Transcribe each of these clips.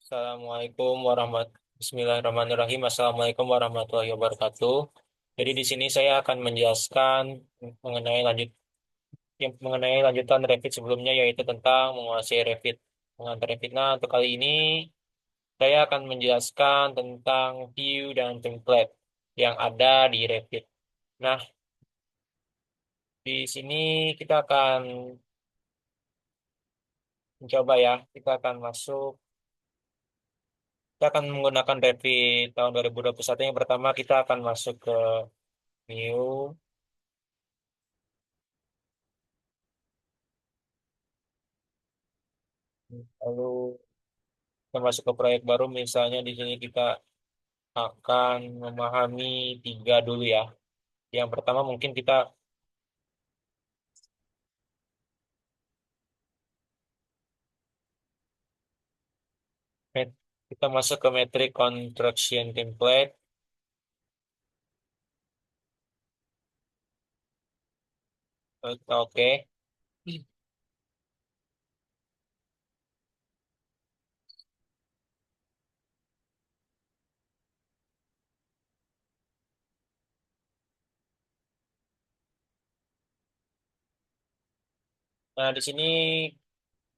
Assalamualaikum Bismillahirrahmanirrahim. Assalamualaikum warahmatullahi wabarakatuh. Jadi di sini saya akan menjelaskan mengenai mengenai lanjutan Revit sebelumnya, yaitu tentang menguasai Revit. Mengenai Revit. Nah, untuk kali ini saya akan menjelaskan tentang view dan template yang ada di Revit. Nah, di sini kita akan mencoba ya. Kita akan menggunakan Revit tahun 2021. Yang pertama kita akan masuk ke New. Lalu kita masuk ke proyek baru, misalnya di sini kita akan memahami tiga dulu ya. Yang pertama mungkin met- kita masuk ke metric construction template. Oke. Nah, di sini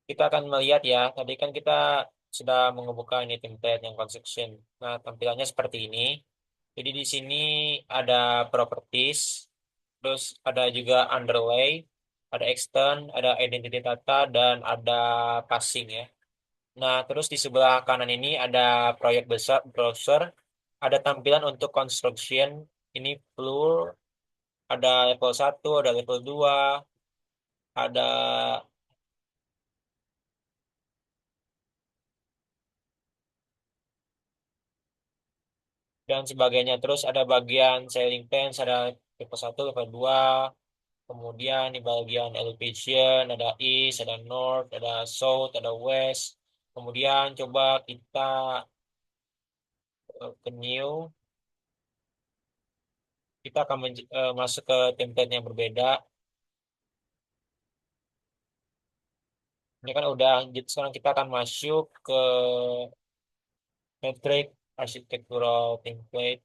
kita akan melihat ya. Tadi kan kita sudah mengebuka ini template yang construction. Nah, tampilannya seperti ini. Jadi di sini ada properties, terus ada juga underlay, ada extend, ada identity data, dan ada passing ya. Nah, terus di sebelah kanan ini ada proyek besar browser, ada tampilan untuk construction, ini floor, ada level 1, ada level 2, ada dan sebagainya. Terus ada bagian ceiling fence, ada level 1, level 2, kemudian di bagian elevation, ada east, ada north, ada south, ada west. Kemudian coba kita ke new, kita akan masuk ke template yang berbeda. Ini kan udah, jadi sekarang kita akan masuk ke metric architectural template.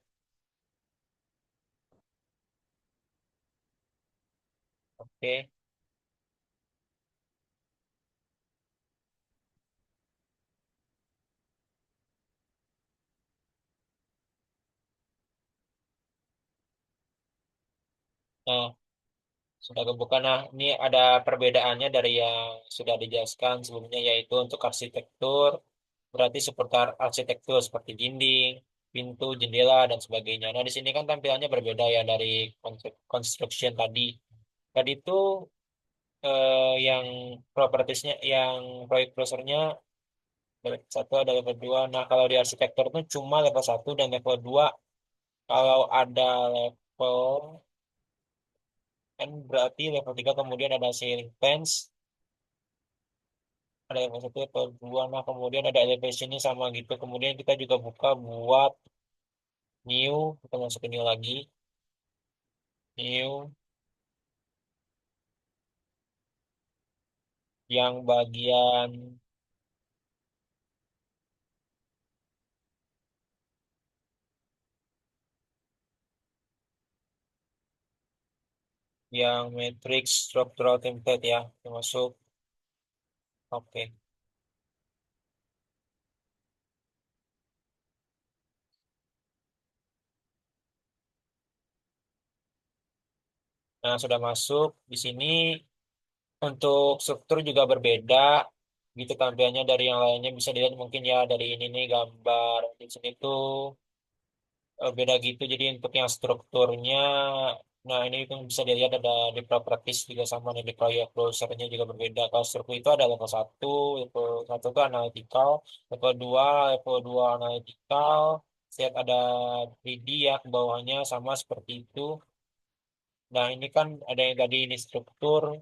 Oke. Nah, sudah kebuka. Nah, ini ada perbedaannya dari yang sudah dijelaskan sebelumnya, yaitu untuk arsitektur, berarti seputar arsitektur seperti dinding, pintu, jendela, dan sebagainya. Nah, di sini kan tampilannya berbeda ya dari construction tadi. Tadi itu yang propertiesnya, yang proyek browsernya level 1 ada level 2. Nah, kalau di arsitektur itu cuma level 1 dan level 2. Kalau ada level kan berarti level 3 kemudian ada ceiling fence, ada level 1, level 2. Nah, kemudian ada elevationnya sama gitu. Kemudian kita juga buka buat new, kita masuk ke new lagi. New yang bagian yang matrix structural template ya, kita masuk. Oke. Nah, sudah masuk di sini. Untuk struktur juga berbeda gitu tampilannya dari yang lainnya, bisa dilihat mungkin ya dari ini nih gambar di sini tuh beda gitu. Jadi untuk yang strukturnya, nah ini kan bisa dilihat ada di properties juga sama nih, di proyek browsernya juga berbeda. Kalau struktur itu ada level 1 itu analytical, level 2 analytical, set ada 3D ya ke bawahnya sama seperti itu. Nah ini kan ada yang tadi ini struktur,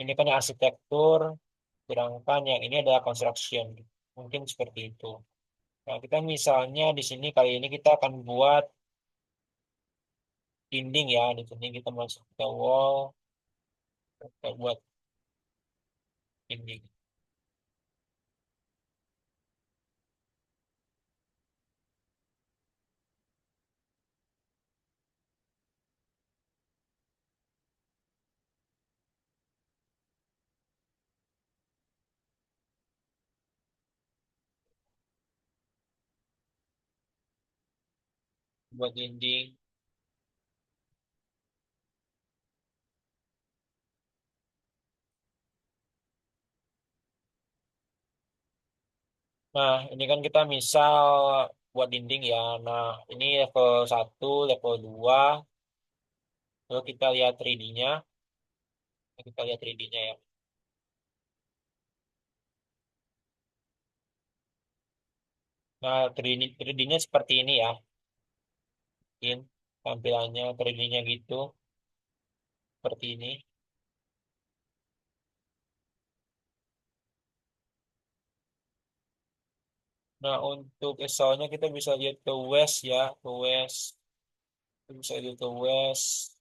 ini kan arsitektur, sedangkan yang ini adalah construction. Mungkin seperti itu. Nah, kita misalnya di sini kali ini kita akan buat dinding ya. Di sini kita masuk ke wall. Kayak buat ini, buat dinding. Nah, ini kan kita misal buat dinding ya. Nah, ini level 1, level 2. Lalu kita lihat 3D-nya. Kita lihat 3D-nya ya. Nah, 3D-nya seperti ini ya. Mungkin tampilannya 3D-nya gitu. Seperti ini. Nah, untuk ISO-nya kita bisa lihat ke west ya. Ke west. Kita bisa lihat ke west.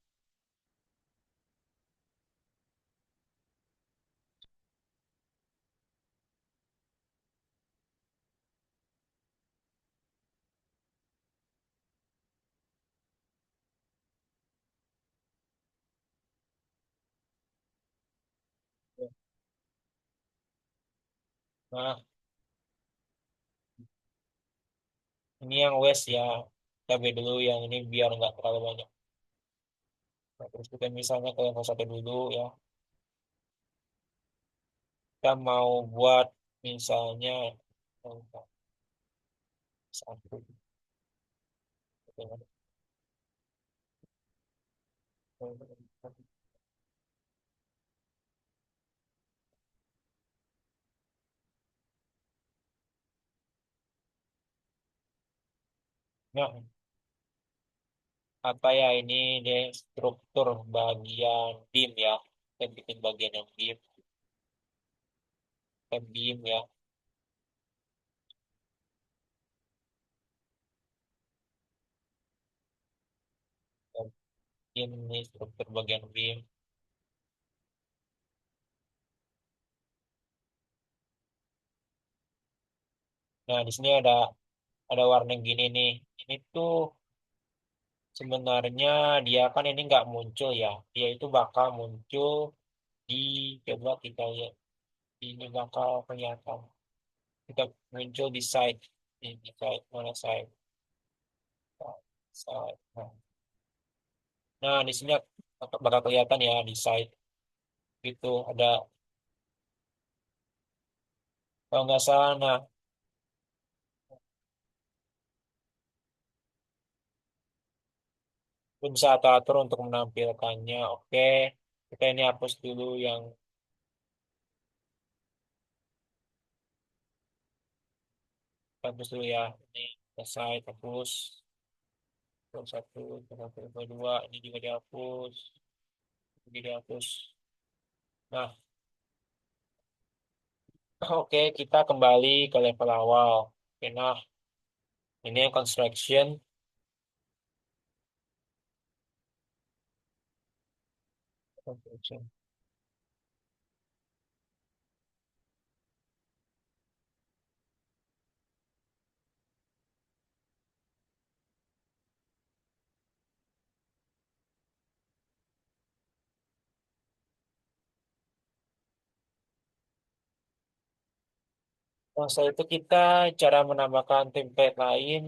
Nah, ini yang west ya. Kita beli dulu yang ini biar nggak terlalu banyak. Nah, terus kita misalnya ke level 1 dulu ya. Kita mau buat misalnya satu. Nah, apa ya ini deh struktur bagian beam ya. Kita bikin bagian yang beam. Kita beam ya. Kita bikin ini struktur bagian beam. Nah, di sini ada warna gini nih. Ini tuh sebenarnya dia kan ini nggak muncul ya. Dia itu bakal muncul di, coba kita lihat. Ini bakal kelihatan. Kita muncul di side. Ini di side mana side? Side. Nah, di sini bakal kelihatan ya di side gitu ada, kalau nggak salah. Nah, lu bisa atur untuk menampilkannya. Oke, kita ini hapus dulu yang hapus dulu ya. Ini selesai, hapus. Terus satu, terus satu, terus dua, ini juga dihapus, ini dihapus. Nah, oke, kita kembali ke level awal. Oke, nah, ini yang construction. Construction. Nah, setelah itu kita cara menambahkan template lain,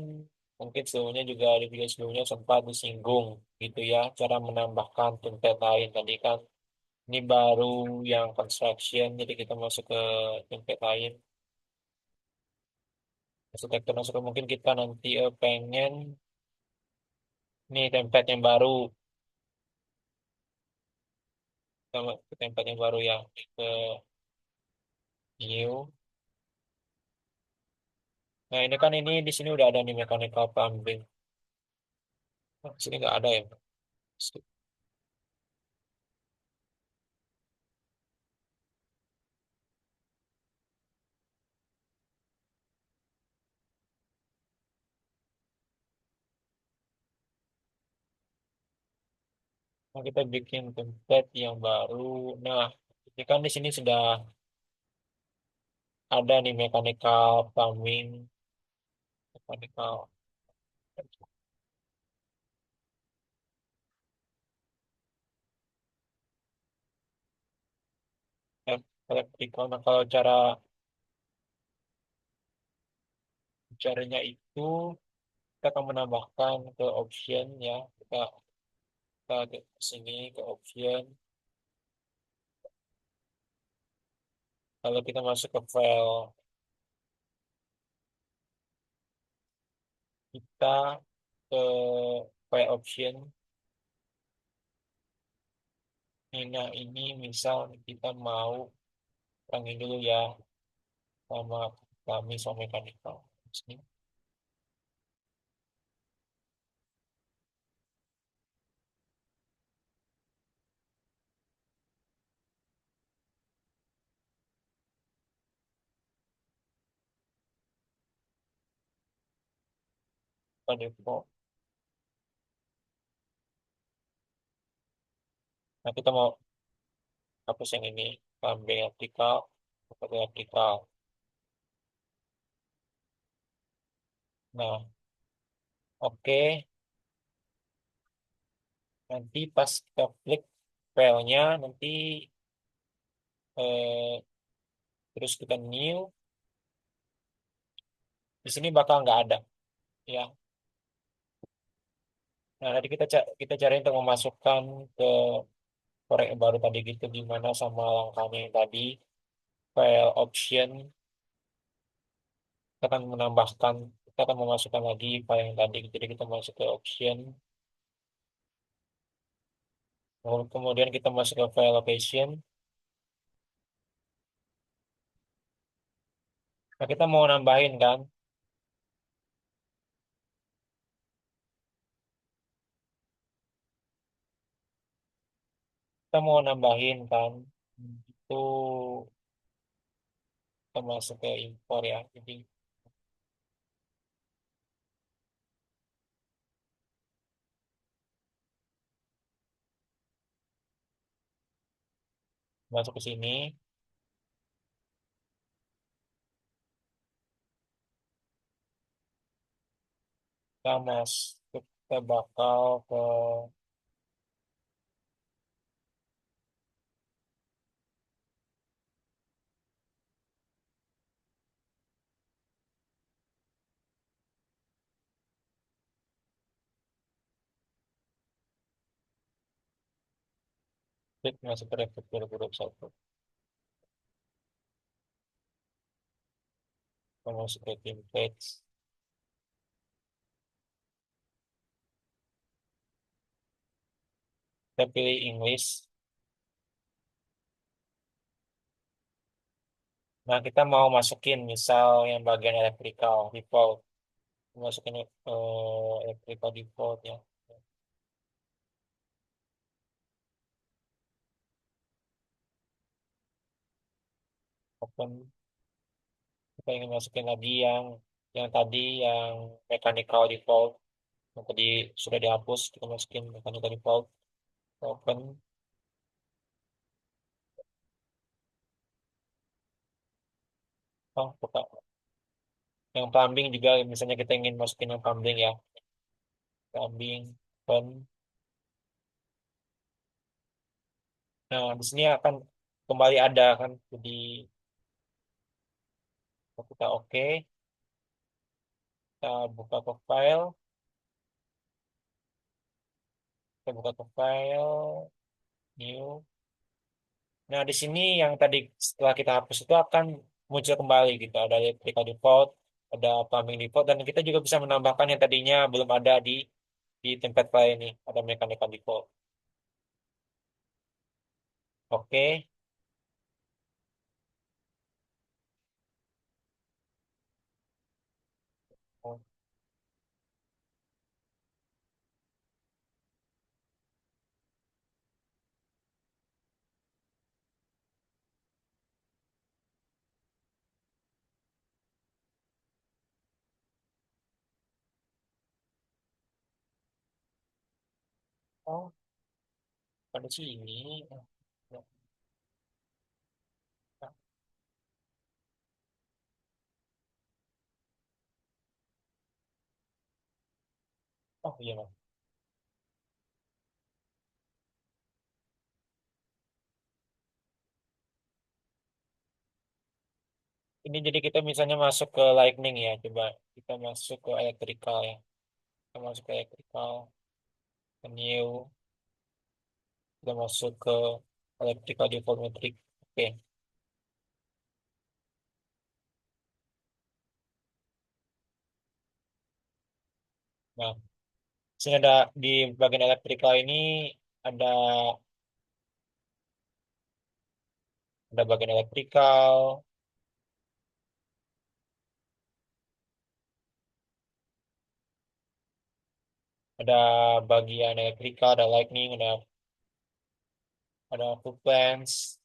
mungkin sebelumnya juga di video sebelumnya sempat disinggung gitu ya, cara menambahkan template lain tadi kan ini baru yang construction, jadi kita masuk ke template lain. Masuk ke masuk ke mungkin kita nanti pengen nih template yang baru, sama ke template yang baru ya, ke new. Nah ini kan ini di sini udah ada nih mechanical plumbing. Nah, di sini nggak ada ya. Nah, kita bikin template yang baru. Nah, ini kan di sini sudah ada nih mechanical plumbing, mechanical electrical. Nah, kalau caranya itu kita akan menambahkan ke option ya. Kita ke sini ke option. Kalau kita masuk ke file, kita ke file option. Nah, ini misal kita mau kurangin dulu ya sama kami sama mechanical. Sini pada default. Nah, kita mau hapus yang ini, kambing vertikal, pakai vertikal. Nah, oke. Nanti pas kita klik filenya, nanti eh, terus kita new, di sini bakal nggak ada, ya. Nah, nanti kita cari untuk memasukkan ke korek yang baru tadi gitu, gimana sama langkahnya yang tadi, file option, kita akan menambahkan, kita akan memasukkan lagi file yang tadi. Jadi kita masuk ke option, lalu kemudian kita masuk ke file location. Nah, kita mau nambahin kan, kita mau nambahin kan, itu kita masuk ke import ya. Jadi masuk ke sini, kita masuk, kita bakal ke klik masuk ke Revit 2021. Kita masuk ke templates, kita pilih English. Nah, kita mau masukin misal yang bagian electrical default, masukin electrical default ya. Open, kita ingin masukin lagi yang tadi yang mechanical default yang tadi sudah dihapus, kita masukin mechanical default. Open. Oh, buka. Yang plumbing juga misalnya kita ingin masukin yang plumbing ya, plumbing open. Nah, di sini akan kembali ada kan, jadi kalau kita oke, kita buka ke file, kita buka ke file new. Nah, di sini yang tadi setelah kita hapus itu akan muncul kembali gitu. Ada electrical default, ada plumbing default, dan kita juga bisa menambahkan yang tadinya belum ada di tempat file ini. Ada mechanical default. Oke. Oh, pada sini. Oh iya, Mas. Ini jadi kita misalnya masuk ke lightning ya, coba kita masuk ke electrical ya. Kita masuk ke electrical, ke new, kita masuk ke electrical development. Oke, nah sini ada di bagian electrical ini ada ada bagian electrical, ada bagian electrical, ada lightning, ada food plants,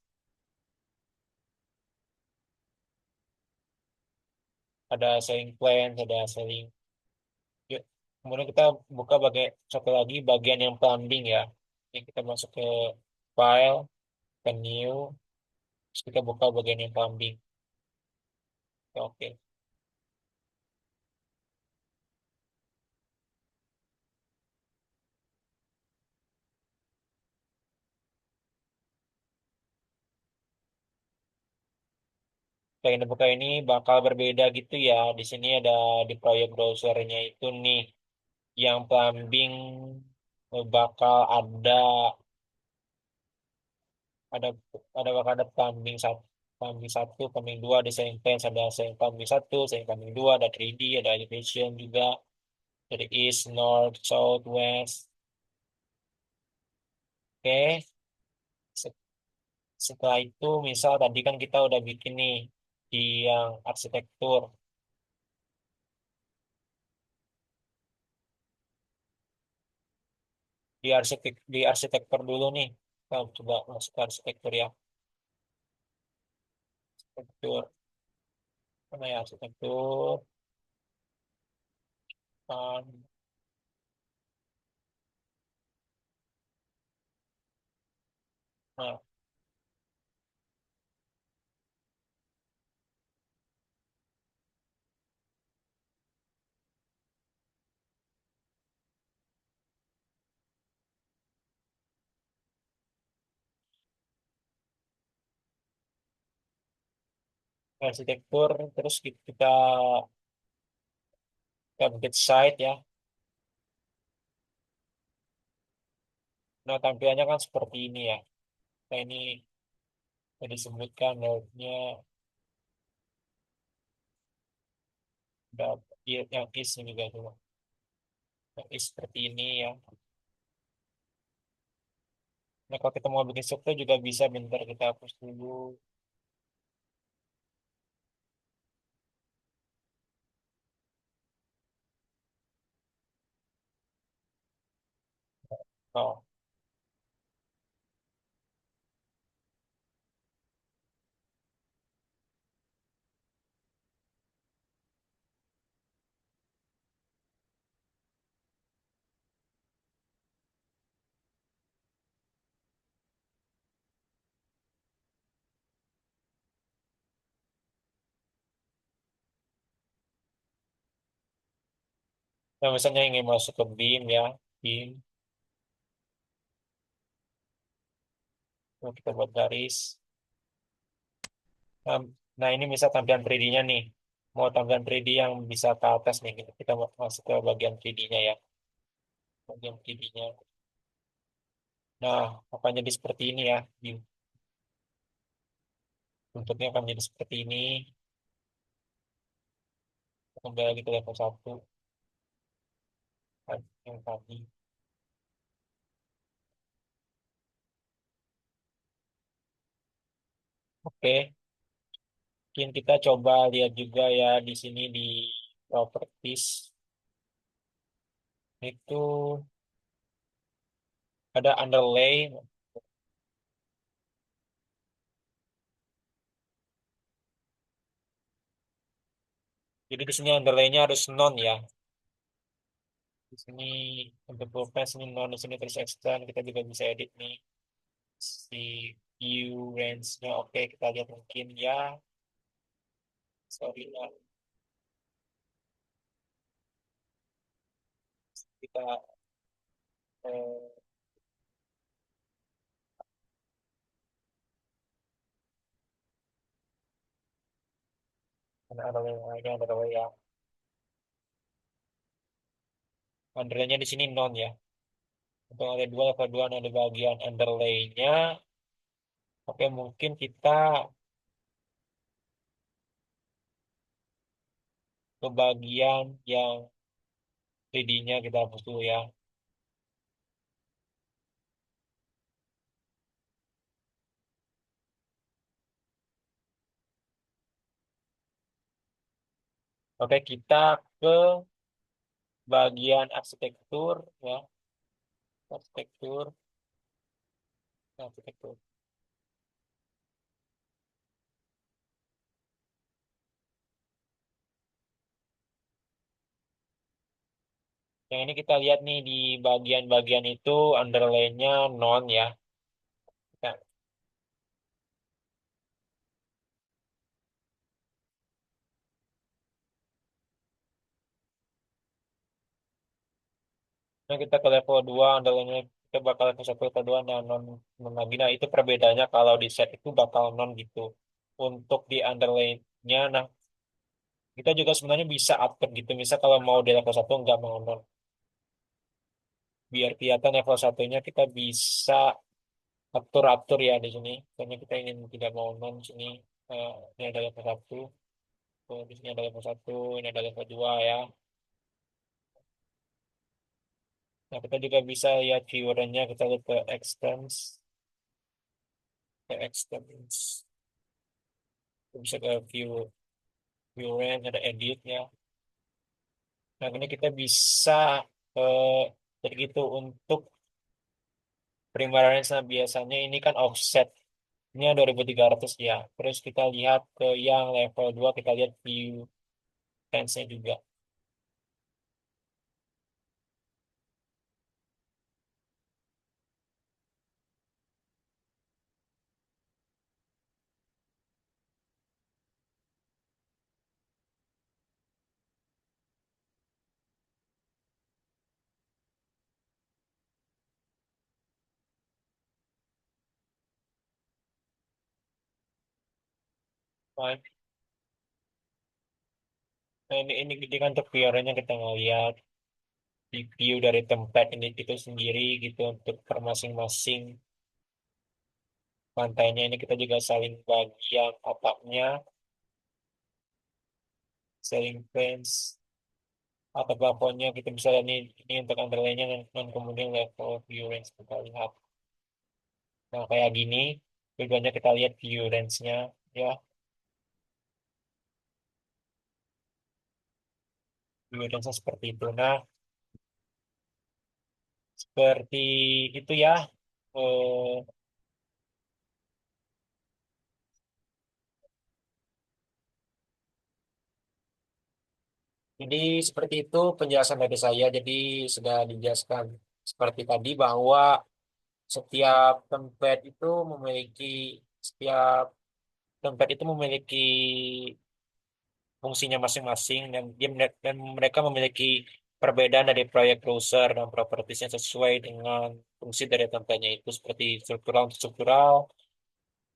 ada selling plants, ada selling. Yuk, kemudian kita buka bagian satu lagi bagian yang plumbing ya. Ini kita masuk ke file, ke new, terus kita buka bagian yang plumbing. Oke. Kayak yang buka ini bakal berbeda gitu ya. Di sini ada di proyek browsernya itu nih, yang plumbing bakal ada bakal ada plumbing satu, plumbing dua, ada selling plans, ada selling plumbing satu, selling plumbing dua, ada 3D, ada elevation juga dari east, north, south, west. Oke, Se- setelah itu misal tadi kan kita udah bikin nih di yang arsitektur, di arsitektur dulu nih. Kita coba masuk ke arsitektur ya. Arsitektur, mana ya arsitektur? Um, nah, arsitektur, terus kita bikin site ya. Nah, tampilannya kan seperti ini ya. Nah, ini yang disebutkan layoutnya ada yang is ini juga tuh. Yang is seperti ini ya. Nah, kalau kita mau bikin struktur juga bisa, bentar kita hapus dulu. Oh, nah, misalnya ingin masuk ke BIM ya, BIM, nah, kita buat garis. Nah, nah, ini misal tampilan 3D-nya nih. Mau tampilan 3D yang bisa ke atas nih, kita masuk ke bagian 3D-nya ya. Bagian 3D-nya. Nah, akan jadi seperti ini ya. Bentuknya akan jadi seperti ini. Kembali lagi ke level satu yang tadi. Oke, mungkin kita coba lihat juga ya di sini di properties itu ada underlay. Jadi di sini underlay-nya harus non ya. Di sini untuk purpose ini non, di sini terus extend kita juga bisa edit nih. Si view range-nya oke, kita lihat mungkin ya. Sorry lah, kita eh, ada ya. Underlay-nya di sini non ya. Untuk ada dua level 2 ada bagian underlay-nya. Oke, mungkin kita ke bagian yang 3D-nya kita hapus dulu ya. Oke, kita ke bagian arsitektur ya. Arsitektur, arsitektur. Yang ini kita lihat nih di bagian-bagian itu underlay-nya non ya. Nah, nah, kita ke level 2 underlay-nya kita bakal level 1 level 2 nah non, non lagi. Nah, itu perbedaannya kalau di set itu bakal non gitu. Untuk di underlay-nya, nah kita juga sebenarnya bisa upgrade gitu. Misal kalau mau di level 1 nggak mau non. Biar kelihatan level satunya kita bisa atur-atur ya di sini. Karena kita ingin tidak mau non sini. Ini ada level 1. Oh, di sini ada level 1, ini ada level 2 ya. Nah, kita juga bisa lihat viewernya, kita lihat ke extends. Kita bisa ke viewer, ada edit ya. Nah, ini kita bisa eh jadi gitu untuk primarannya biasanya ini kan offsetnya 2300 ya. Terus kita lihat ke yang level 2 kita lihat view nya juga. Nah, ini kan untuk viewernya kita ngeliat di view dari tempat ini itu sendiri gitu untuk per masing-masing lantainya ini kita juga saling bagian atapnya, saling fence atau plafonnya kita bisa lihat ini untuk underlaynya dan kemudian level view range kita lihat. Nah kayak gini, tujuannya kita lihat view range-nya ya, view range-nya seperti itu. Nah seperti itu ya. Eh, jadi seperti itu penjelasan dari saya. Jadi sudah dijelaskan seperti tadi bahwa setiap template itu memiliki setiap template itu memiliki fungsinya masing-masing dan mereka memiliki perbedaan dari proyek browser dan propertiesnya sesuai dengan fungsi dari template-nya itu seperti struktural untuk struktural,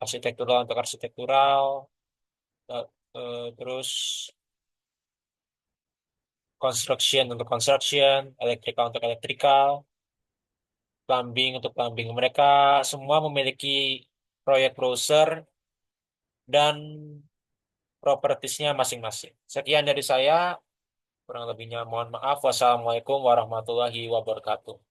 arsitektural untuk arsitektural, eh, terus construction untuk construction, electrical untuk electrical, plumbing untuk plumbing. Mereka semua memiliki proyek browser dan propertiesnya masing-masing. Sekian dari saya, kurang lebihnya mohon maaf. Wassalamualaikum warahmatullahi wabarakatuh.